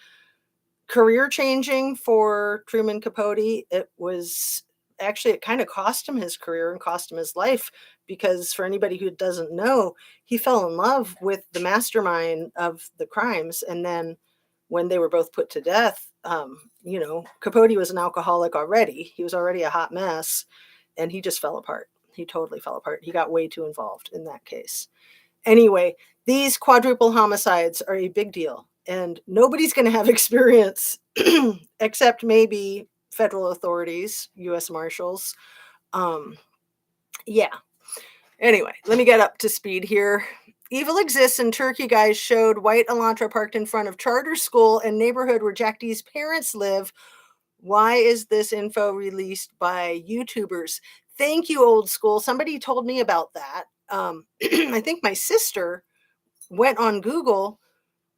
career changing for Truman Capote. It was actually, it kind of cost him his career and cost him his life, because for anybody who doesn't know, he fell in love with the mastermind of the crimes. And then when they were both put to death, you know, Capote was an alcoholic already. He was already a hot mess, and he just fell apart. He totally fell apart. He got way too involved in that case. Anyway, these quadruple homicides are a big deal, and nobody's going to have experience except maybe federal authorities, U.S. Marshals. Um, yeah. Anyway, let me get up to speed here. Evil exists, and Turkey guys showed white Elantra parked in front of charter school and neighborhood where Jack D's parents live. Why is this info released by YouTubers? Thank you, old school. Somebody told me about that. I think my sister went on Google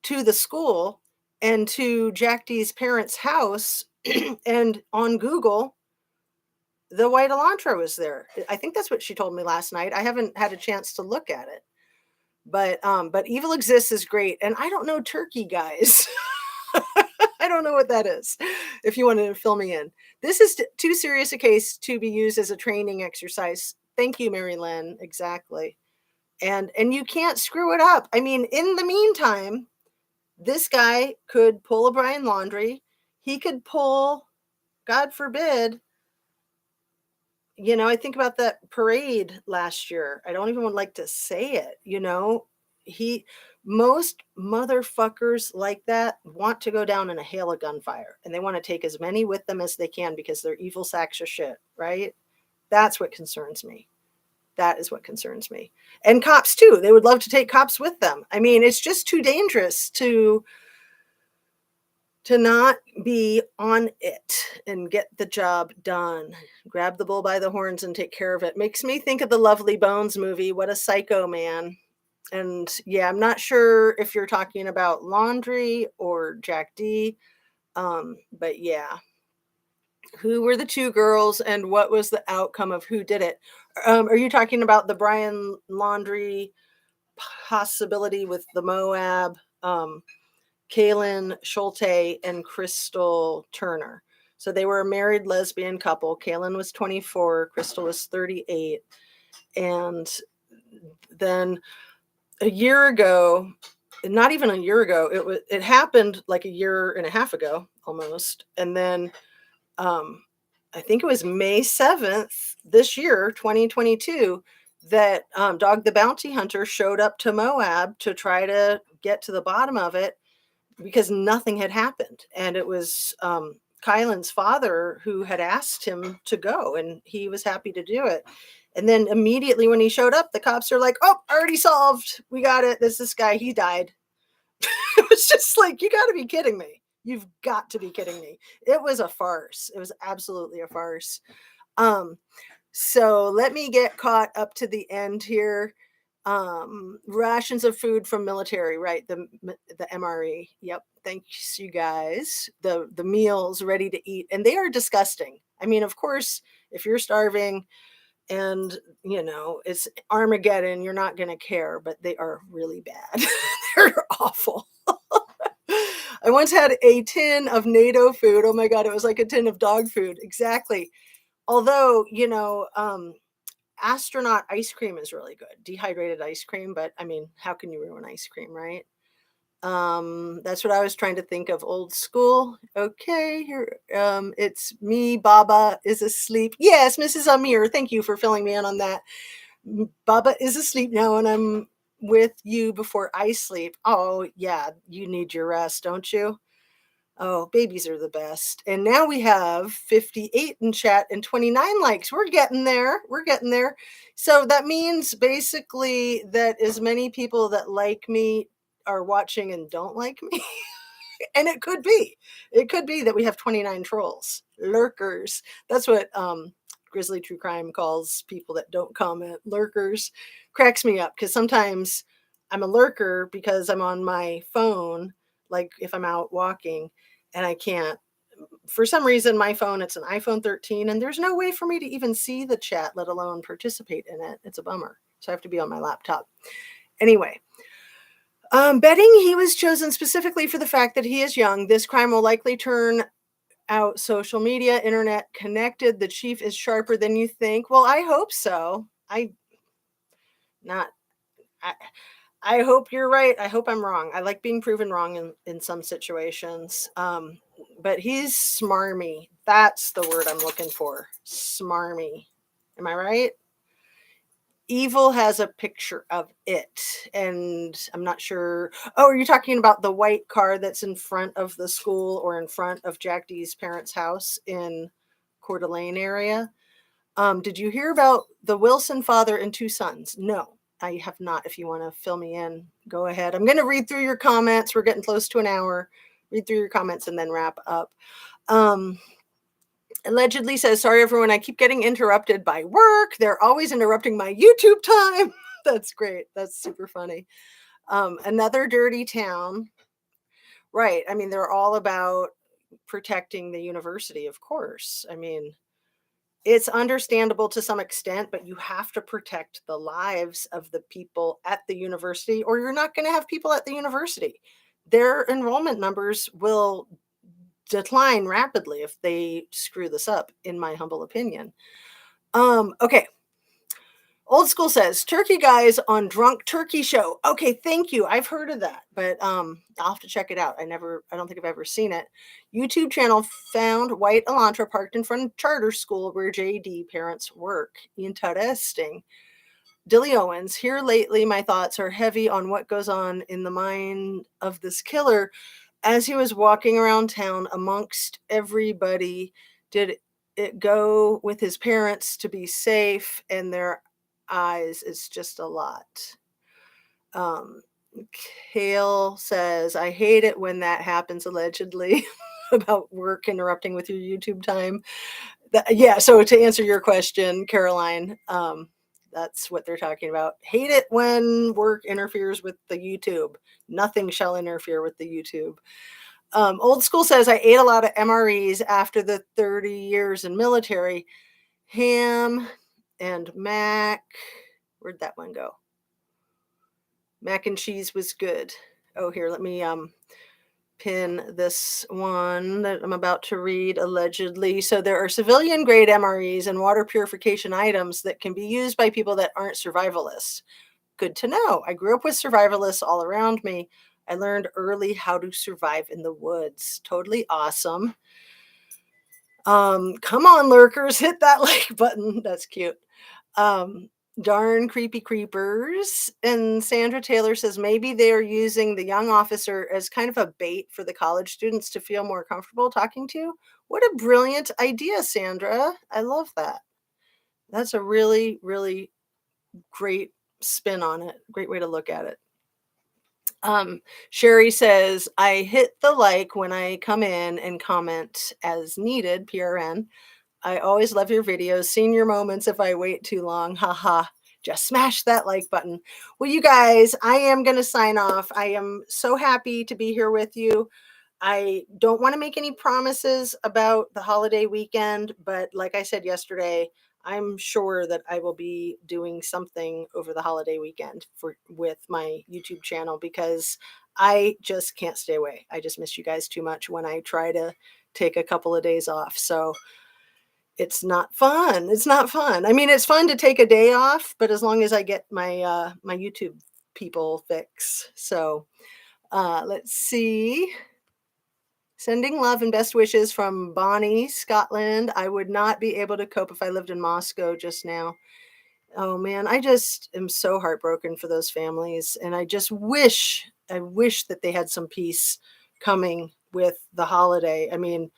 to the school and to Jack D's parents' house, and on Google, the white Elantra was there. I think that's what she told me last night. I haven't had a chance to look at it, but Evil Exists is great, and I don't know Turkey guys. I don't know what that is. If you want to fill me in, this is too serious a case to be used as a training exercise. Thank you, Mary Lynn. Exactly. And you can't screw it up. I mean, in the meantime, this guy could pull a Brian Laundrie. He could pull, God forbid, you know, I think about that parade last year. I don't even like to say it, you know. Most motherfuckers like that want to go down in a hail of gunfire, and they want to take as many with them as they can because they're evil sacks of shit, right? That's what concerns me. That is what concerns me. And cops too. They would love to take cops with them. I mean, it's just too dangerous to not be on it and get the job done. Grab the bull by the horns and take care of it. Makes me think of the Lovely Bones movie. What a psycho, man. And yeah, I'm not sure if you're talking about Laundrie or Jack D. But yeah, who were the two girls and what was the outcome of who did it? Are you talking about the Brian Laundrie possibility with the Moab? Kaylin Schulte and Crystal Turner. So they were a married lesbian couple. Kaylin was 24, Crystal was 38. And then a year ago, not even a year ago, it happened like a year and a half ago almost. And then I think it was May 7th this year, 2022, that Dog the Bounty Hunter showed up to Moab to try to get to the bottom of it, because nothing had happened. And it was Kylan's father who had asked him to go, and he was happy to do it. And then immediately when he showed up, the cops are like, oh, already solved. We got it. This guy, he died. It was just like, you got to be kidding me. You've got to be kidding me. It was a farce. It was absolutely a farce. So let me get caught up to the end here. Rations of food from military, right? The MRE. Yep. Thanks, you guys. The meals ready to eat, and they are disgusting. I mean, of course, if you're starving and it's Armageddon, you're not gonna care, but they are really bad. They're awful. I once had a tin of NATO food. Oh my god, it was like a tin of dog food. Exactly. Although, astronaut ice cream is really good. Dehydrated ice cream, but I mean, how can you ruin ice cream, right? That's what I was trying to think of. Old school. Okay, here it's me. Baba is asleep. Yes, Mrs. Amir, thank you for filling me in on that. Baba is asleep now and I'm with you before I sleep. Oh, yeah, you need your rest, don't you? Oh, babies are the best. And now we have 58 in chat and 29 likes. We're getting there. We're getting there. So that means basically that as many people that like me are watching and don't like me. And it could be. It could be that we have 29 trolls, lurkers. That's what Grizzly True Crime calls people that don't comment. Lurkers. Cracks me up because sometimes I'm a lurker because I'm on my phone, like if I'm out walking and I can't. For some reason, my phone, it's an iPhone 13, and there's no way for me to even see the chat, let alone participate in it. It's a bummer. So I have to be on my laptop. Anyway, betting he was chosen specifically for the fact that he is young, this crime will likely turn out social media, internet connected. The chief is sharper than you think. Well, I hope so. Not, I, I hope you're right. I hope I'm wrong. I like being proven wrong in some situations. But he's smarmy. That's the word I'm looking for. Smarmy. Am I right? Evil has a picture of it, and I'm not sure. Oh, are you talking about the white car that's in front of the school or in front of Jack D's parents' house in Coeur d'Alene area? Did you hear about the Wilson father and two sons? No, I have not. If you want to fill me in, go ahead. I'm going to read through your comments. We're getting close to an hour. Read through your comments and then wrap up. Allegedly says, sorry, everyone. I keep getting interrupted by work. They're always interrupting my YouTube time. That's great. That's super funny. Another dirty town. Right. I mean, they're all about protecting the university, of course. I mean, it's understandable to some extent, but you have to protect the lives of the people at the university, or you're not going to have people at the university. Their enrollment numbers will decline rapidly if they screw this up, in my humble opinion. Okay. Old School says Turkey Guys on Drunk Turkey Show. Okay, thank you. I've heard of that, but I'll have to check it out. I don't think I've ever seen it. YouTube channel found white Elantra parked in front of charter school where JD parents work. Interesting. Dilly Owens, here lately my thoughts are heavy on what goes on in the mind of this killer as he was walking around town amongst everybody. Did it go with his parents to be safe and their eyes? It's just a lot. Kale says, I hate it when that happens, allegedly, about work interrupting with your YouTube time. Yeah, so to answer your question, Caroline, that's what they're talking about. Hate it when work interferes with the YouTube. Nothing shall interfere with the YouTube. Old School says, I ate a lot of MREs after the 30 years in military. Ham and mac. Where'd that one go? Mac and cheese was good. Oh, here, let me pin this one that I'm about to read, allegedly. So there are civilian grade MREs and water purification items that can be used by people that aren't survivalists. Good to know. I grew up with survivalists all around me. I learned early how to survive in the woods. Totally awesome. Come on, lurkers, hit that like button. That's cute. Darn creepy creepers. And Sandra Taylor says maybe they're using the young officer as kind of a bait for the college students to feel more comfortable talking to. What a brilliant idea, Sandra. I love that. That's a really, really great spin on it. Great way to look at it. Sherry says, I hit the like when I come in and comment as needed, PRN. I always love your videos. Senior moments if I wait too long. Haha. just smash that like button. Well, you guys, I am going to sign off. I am so happy to be here with you. I don't want to make any promises about the holiday weekend, but like I said yesterday, I'm sure that I will be doing something over the holiday weekend with my YouTube channel because I just can't stay away. I just miss you guys too much when I try to take a couple of days off. So it's not fun. It's not fun. I mean, it's fun to take a day off, but as long as I get my my YouTube people fix. So let's see. Sending love and best wishes from Bonnie, Scotland. I would not be able to cope if I lived in Moscow just now. Oh man, I just am so heartbroken for those families. And I wish that they had some peace coming with the holiday. I mean,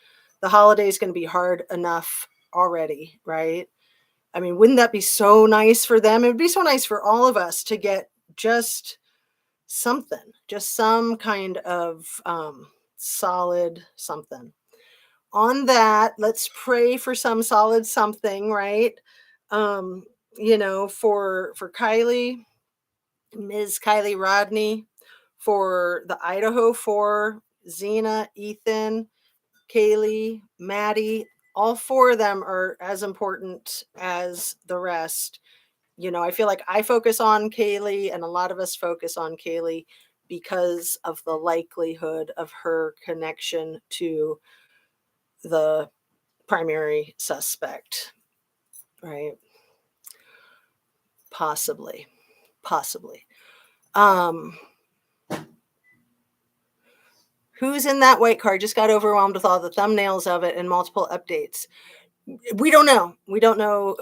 the holiday is going to be hard enough already, right? I mean, wouldn't that be so nice for them? It would be so nice for all of us to get just something, just some kind of solid something. On that, let's pray for some solid something, right? Um, for Kylie, Ms. Kylie Rodney, for the Idaho 4, Xena, Ethan, Kaylee, Maddie, all four of them are as important as the rest. I feel like I focus on Kaylee and a lot of us focus on Kaylee because of the likelihood of her connection to the primary suspect, right? Possibly. Possibly. Um, who's in that white car? Just got overwhelmed with all the thumbnails of it and multiple updates. We don't know. We don't know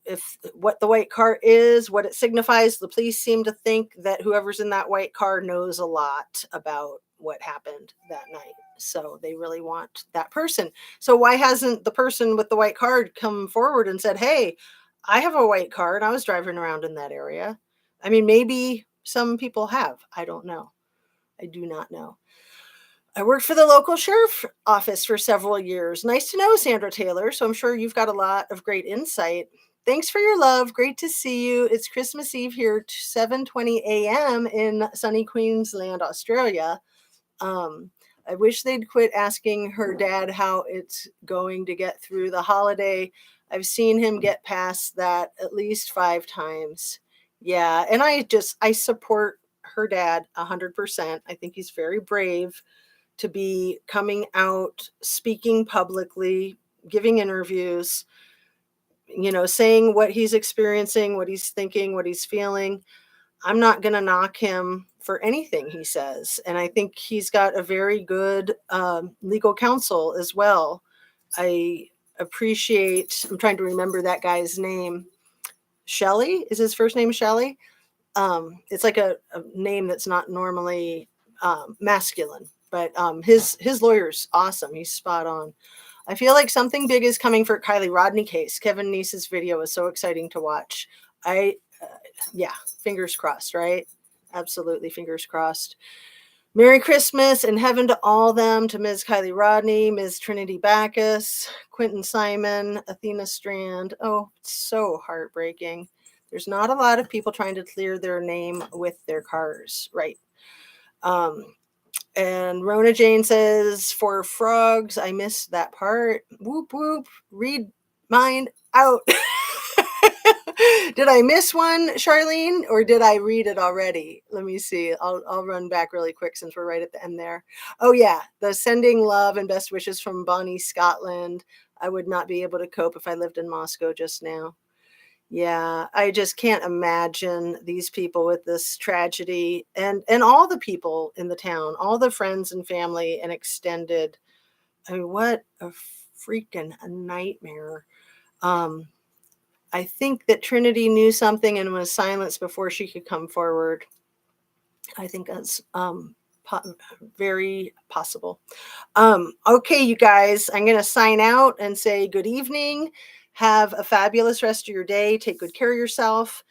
if what the white car is, what it signifies. The police seem to think that whoever's in that white car knows a lot about what happened that night. So they really want that person. So why hasn't the person with the white card come forward and said, "Hey, I have a white car and I was driving around in that area"? I mean, maybe some people have. I don't know. I do not know. I worked for the local sheriff office for several years. Nice to know, Sandra Taylor. So I'm sure you've got a lot of great insight. Thanks for your love. Great to see you. It's Christmas Eve here, 7:20 a.m. in sunny Queensland, Australia. Um, I wish they'd quit asking her dad how it's going to get through the holiday. I've seen him get past that at least 5 times. Yeah, and I support her dad 100%. I think he's very brave to be coming out, speaking publicly, giving interviews, saying what he's experiencing, what he's thinking, what he's feeling. I'm not going to knock him for anything he says. And I think he's got a very good legal counsel as well. I I'm trying to remember that guy's name. Shelley? Is his first name Shelley? It's like a name that's not normally masculine, but his lawyer's awesome. He's spot on. I feel like something big is coming for Kylie Rodney case. Kevin Neese's video is so exciting to watch. Yeah, fingers crossed, right? Absolutely, fingers crossed. Merry Christmas and heaven to all them, to Ms. Kylie Rodney, Ms. Trinity Backus, Quentin Simon, Athena Strand. Oh, it's so heartbreaking. There's not a lot of people trying to clear their name with their cars, right? And Rona Jane says, for frogs, I missed that part. Whoop, whoop, read mine out. Did I miss one, Charlene, or did I read it already? Let me see. I'll run back really quick since we're right at the end there. Oh yeah, the sending love and best wishes from Bonnie, Scotland. I would not be able to cope if I lived in Moscow just now. Yeah, I just can't imagine these people with this tragedy and all the people in the town, all the friends and family and extended. I mean, what a freaking nightmare. I think that Trinity knew something and was silenced before she could come forward. I think that's very possible. Okay, you guys, I'm going to sign out and say good evening. Have a fabulous rest of your day. Take good care of yourself.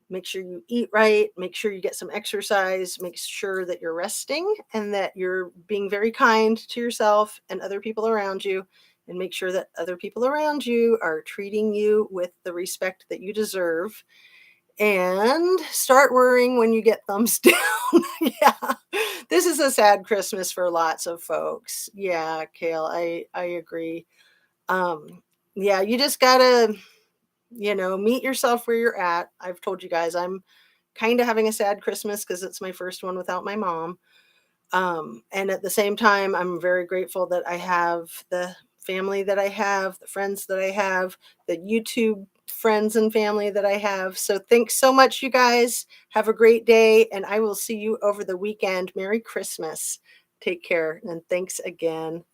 Make sure you eat right. Make sure you get some exercise. Make sure that you're resting and that you're being very kind to yourself and other people around you. And make sure that other people around you are treating you with the respect that you deserve. and start worrying when you get thumbs down. Yeah. This is a sad Christmas for lots of folks. Yeah, Kale, I agree. Um, yeah, you just gotta, meet yourself where you're at. I've told you guys I'm kind of having a sad Christmas because it's my first one without my mom. And at the same time, I'm very grateful that I have the family that I have, the friends that I have, the YouTube friends and family that I have. So thanks so much, you guys. Have a great day, and I will see you over the weekend. Merry Christmas. Take care, and thanks again.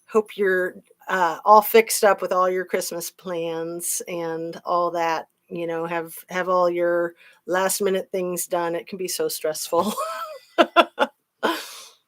Hope you're all fixed up with all your Christmas plans and all that. Have all your last minute things done. It can be so stressful.